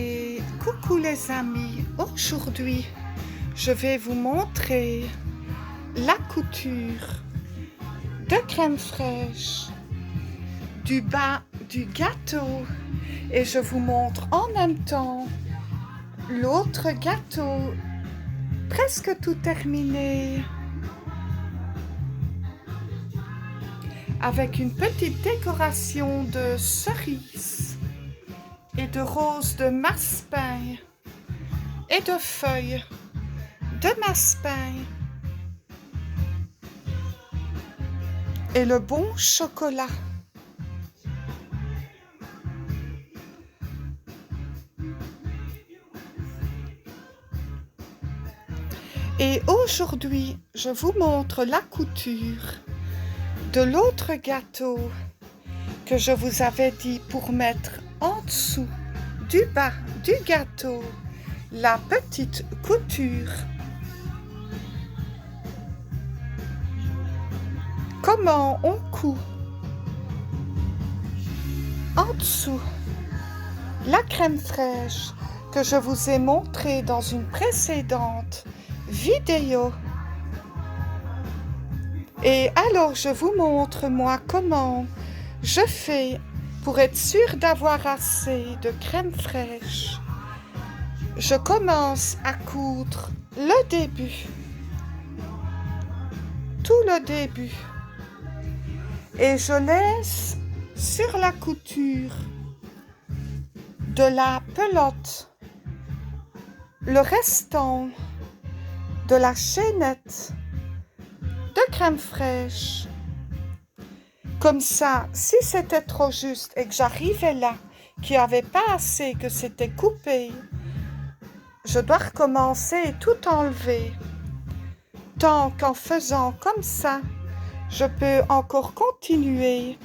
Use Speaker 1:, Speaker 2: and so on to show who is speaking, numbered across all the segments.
Speaker 1: Et coucou les amis, aujourd'hui je vais vous montrer la couture de crème fraîche du bas du gâteau et je vous montre en même temps l'autre gâteau presque tout terminé avec une petite décoration de cerises et de roses de massepain et de feuilles de massepain et le bon chocolat. Et aujourd'hui, je vous montre la couture de l'autre gâteau que je vous avais dit pour mettre en dessous du bas du gâteau la petite couture. Comment on coud en dessous la crème fraîche que je vous ai montrée dans une précédente vidéo. Et alors je vous montre moi comment je fais pour être sûre d'avoir assez de crème fraîche. Je commence à coudre le début, tout le début, et je laisse sur la couture de la pelote le restant de la chaînette de crème fraîche. Comme ça, si c'était trop juste et que j'arrivais là, qu'il n'y avait pas assez, que c'était coupé, je dois recommencer et tout enlever. Tant qu'en faisant comme ça, je peux encore continuer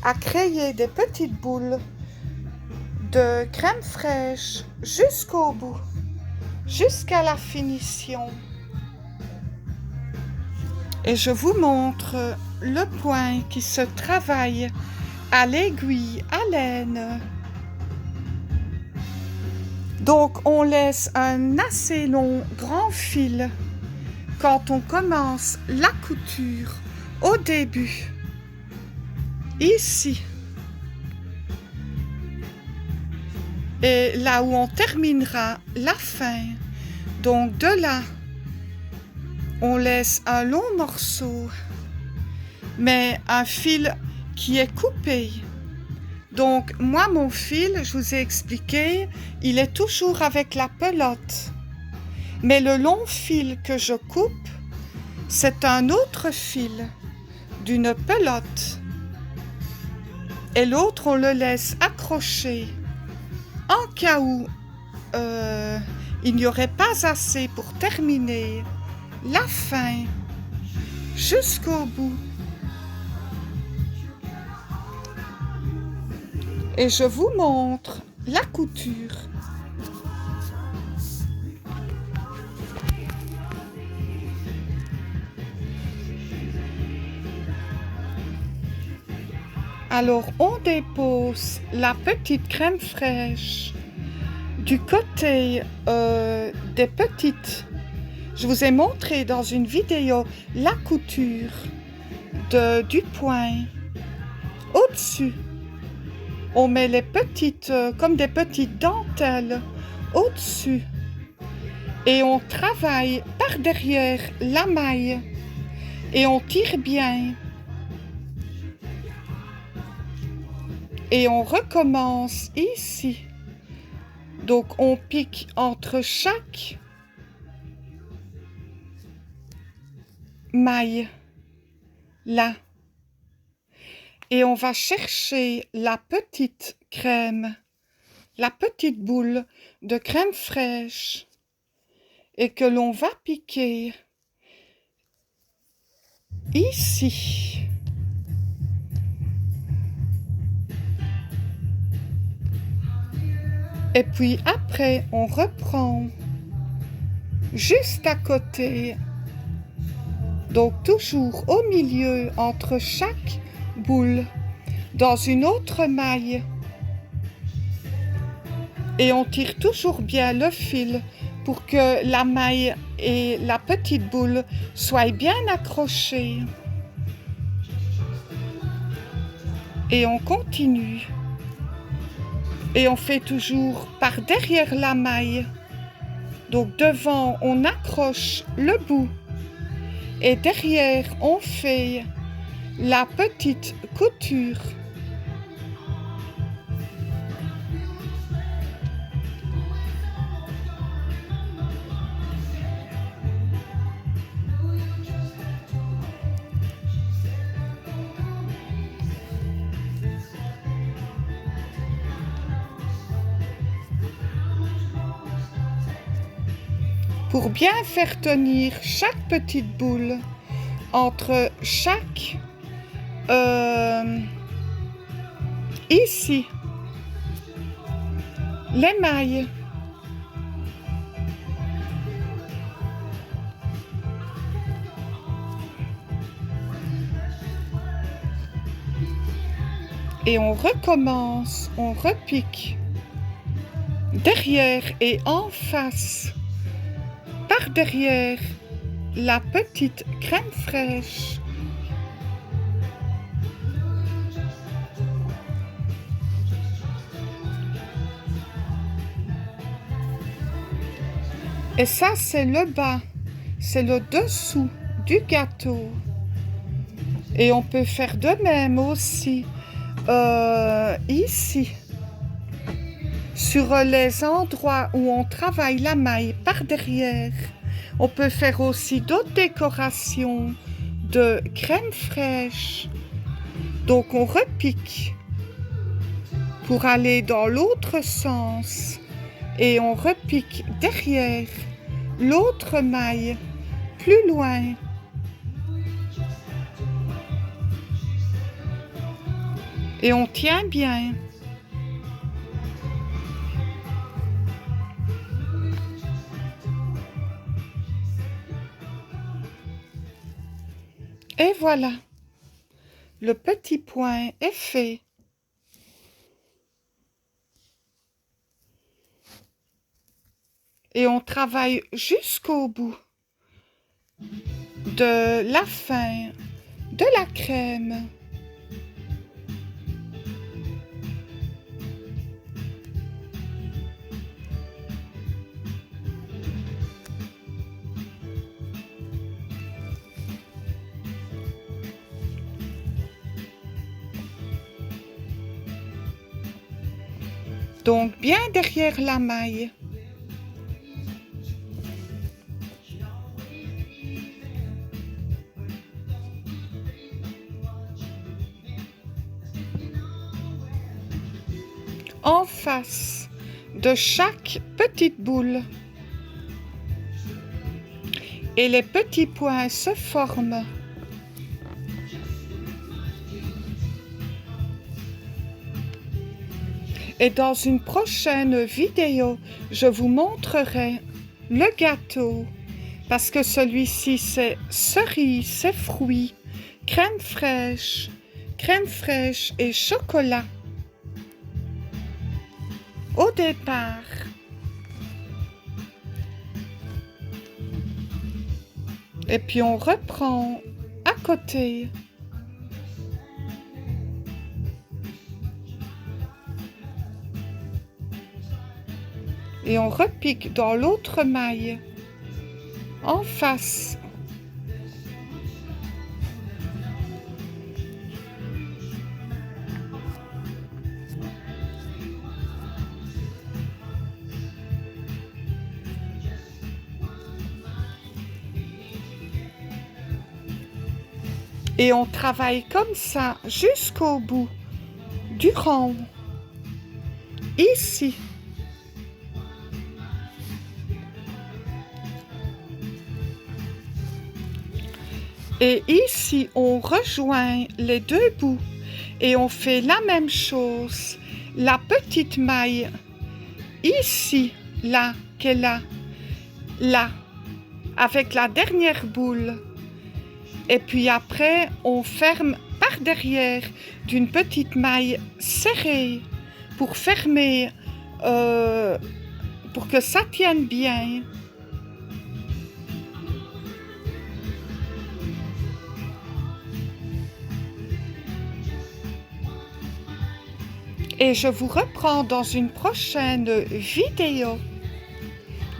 Speaker 1: à créer des petites boules de crème fraîche jusqu'au bout, jusqu'à la finition. Et je vous montre le point qui se travaille à l'aiguille à laine. Donc on laisse un assez long grand fil quand on commence la couture au début, ici. Et là où on terminera la fin, donc de là, on laisse un long morceau, mais un fil qui est coupé. Donc, moi, mon fil, je vous ai expliqué, il est toujours avec la pelote. Mais le long fil que je coupe, c'est un autre fil d'une pelote. Et l'autre, on le laisse accrocher en cas où il n'y aurait pas assez pour terminer la fin jusqu'au bout. Et je vous montre la couture. Alors on dépose la petite crème fraîche du côté des petites. Je vous ai montré dans une vidéo la couture du point. Au-dessus, on met les petites, comme des petites dentelles, au-dessus. Et on travaille par derrière la maille. Et on tire bien. Et on recommence ici. Donc on pique entre chaque maille, là. Et on va chercher la petite crème, la petite boule de crème fraîche et que l'on va piquer ici. Et puis après, on reprend juste à côté. Donc toujours au milieu, entre chaque boule, dans une autre maille. Et on tire toujours bien le fil pour que la maille et la petite boule soient bien accrochées. Et on continue. Et on fait toujours par derrière la maille. Donc devant, on accroche le bout. Et derrière, on fait la petite couture. Pour bien faire tenir chaque petite boule entre chaque ici les mailles. Et on recommence, on repique derrière et en face. Par derrière la petite crème fraîche. Et ça, c'est le bas, c'est le dessous du gâteau. Et on peut faire de même aussi ici, sur les endroits où on travaille la maille par derrière. On peut faire aussi d'autres décorations de crème fraîche. Donc on repique pour aller dans l'autre sens et on repique derrière l'autre maille plus loin. Et on tient bien. Et voilà, le petit point est fait. Et on travaille jusqu'au bout de la fin de la crème. Donc bien derrière la maille. En face de chaque petite boule. Et les petits points se forment. Et dans une prochaine vidéo, je vous montrerai le gâteau. Parce que celui-ci, c'est cerise, c'est fruits, crème fraîche et chocolat. Au départ. Et puis on reprend à côté. Et on repique dans l'autre maille, en face. Et on travaille comme ça jusqu'au bout du rang. Ici. Et ici, on rejoint les deux bouts et on fait la même chose. La petite maille, ici, là, qu'elle a, là, avec la dernière boule. Et puis après, on ferme par derrière d'une petite maille serrée pour fermer pour que ça tienne bien. Et je vous reprends dans une prochaine vidéo.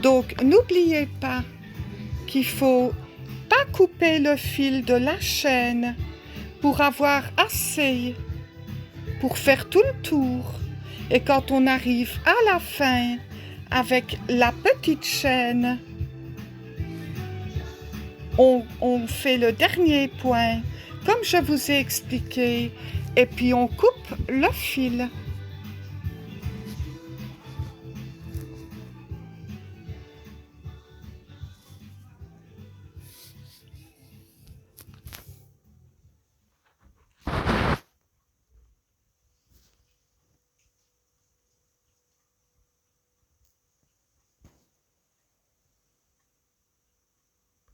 Speaker 1: Donc, n'oubliez pas qu'il faut pas couper le fil de la chaîne pour avoir assez pour faire tout le tour. Et quand on arrive à la fin avec la petite chaîne, on fait le dernier point comme je vous ai expliqué et puis on coupe le fil.